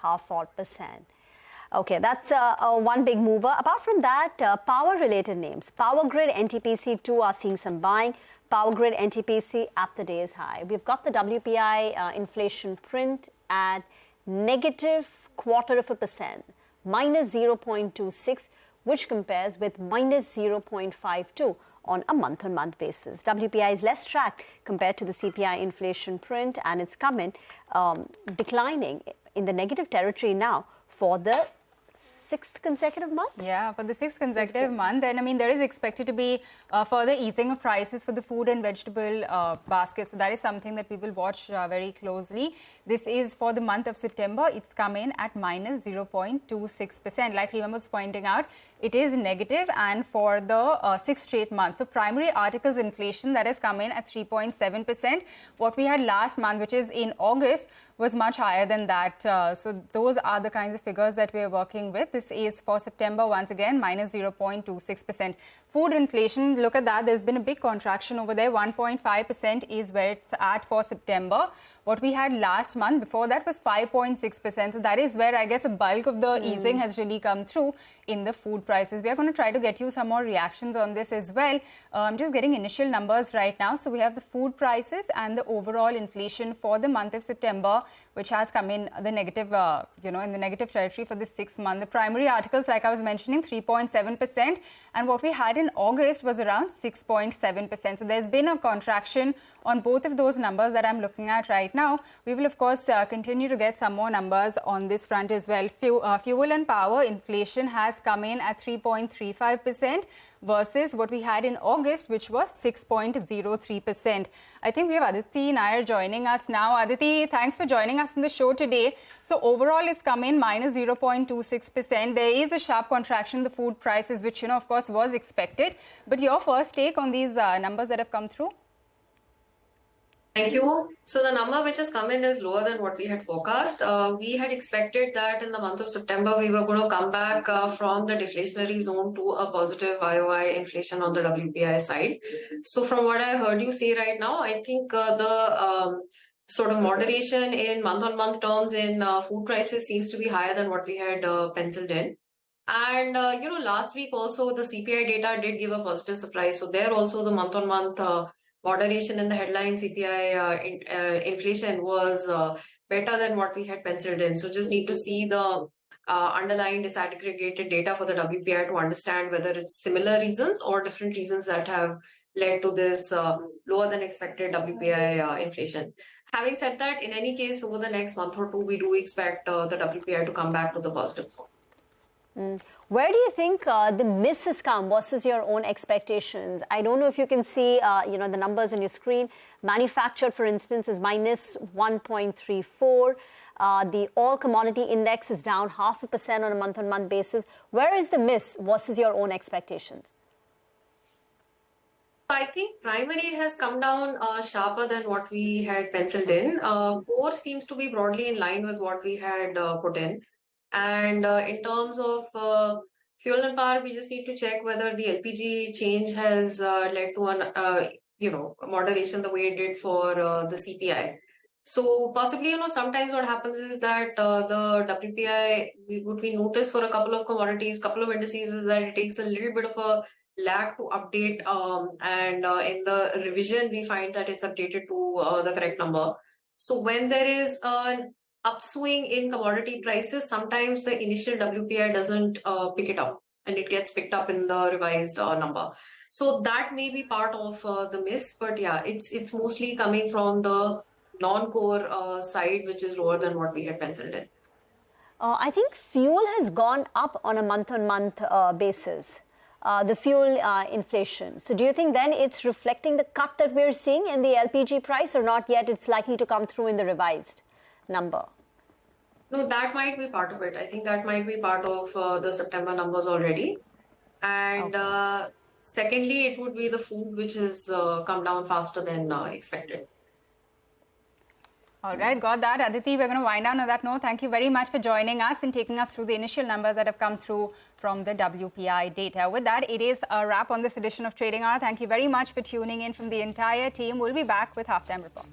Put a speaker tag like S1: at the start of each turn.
S1: 0.5%. Okay, that's one big mover. Apart from that, power-related names. Power Grid, NTPC too are seeing some buying. Power Grid, NTPC at the day's high. We've got the WPI inflation print at negative 0.25%, minus 0.26, which compares with minus 0.52 on a month-on-month basis. WPI is less tracked compared to the CPI inflation print, and it's coming declining in the negative territory now for the sixth consecutive month?
S2: Yeah, for the sixth consecutive month. And I mean, there is expected to be further easing of prices for the food and vegetable basket. So that is something that we will watch very closely. This is for the month of September. It's come in at minus 0.26%. Like Rima was pointing out, it is negative, and for the sixth straight month. So primary articles inflation that has come in at 3.7%. What we had last month, which is in August, was much higher than that. So those are the kinds of figures that we are working with. This is for September, once again, minus 0.26%. Food inflation, look at that. There's been a big contraction over there. 1.5% is where it's at for September. What we had last month before that was 5.6%. So that is where I guess a bulk of the easing has really come through in the food prices. We are going to try to get you some more reactions on this as well. I'm just getting initial numbers right now. So we have the food prices and the overall inflation for the month of September, which has come in the negative, in the negative territory for the 6th month. The primary articles, like I was mentioning, 3.7%. And what we had in August was around 6.7%. So there's been a contraction on both of those numbers that I'm looking at right now. We will, of course, continue to get some more numbers on this front as well. Fuel and power inflation has come in at 3.35% versus what we had in August, which was 6.03%. I think we have Aditi Nair joining us now. Aditi, thanks for joining us in the show today. So overall, it's come in minus 0.26%. There is a sharp contraction in the food prices, which, of course, was expected. But your first take on these numbers that have come through?
S3: Thank you. So the number which has come in is lower than what we had forecast. We had expected that in the month of September, we were going to come back from the deflationary zone to a positive YOY inflation on the WPI side. So from what I heard you say right now, I think the sort of moderation in month-on-month terms in food prices seems to be higher than what we had penciled in. And, last week also the CPI data did give a positive surprise. So there also the month-on-month moderation in the headline CPI inflation was better than what we had penciled in. So just need to see the underlying disaggregated data for the WPI to understand whether it's similar reasons or different reasons that have led to this lower than expected WPI inflation. Having said that, in any case, over the next month or two, we do expect the WPI to come back to the positive zone.
S1: Where do you think the miss has come versus your own expectations? I don't know if you can see, the numbers on your screen. Manufactured, for instance, is minus 1.34. The all commodity index is down 0.5% on a month-on-month basis. Where is the miss versus your own expectations?
S3: I think primary has come down sharper than what we had penciled in. Core seems to be broadly in line with what we had put in. And in terms of fuel and power, we just need to check whether the LPG change has led to an, moderation the way it did for the CPI. So possibly, sometimes what happens is that the WPI, what we notice for a couple of commodities, couple of indices is that it takes a little bit of a lag to update. And in the revision, we find that it's updated to the correct number. So when there is an upswing in commodity prices, sometimes the initial WPI doesn't pick it up and it gets picked up in the revised number. So that may be part of the miss, but yeah, it's mostly coming from the non-core side, which is lower than what we had penciled in.
S1: I think fuel has gone up on a month-on-month basis, the fuel inflation. So do you think then it's reflecting the cut that we're seeing in the LPG price, or not yet? It's likely to come through in the revised number?
S3: No, that might be part of it. I think that might be part of the September numbers already. And secondly, it would be the food, which has come down faster than expected.
S2: All right, got that. Aditi, we're going to wind down on that note. Thank you very much for joining us and taking us through the initial numbers that have come through from the WPI data. With that, it is a wrap on this edition of Trading Hour. Thank you very much for tuning in from the entire team. We'll be back with Halftime Report.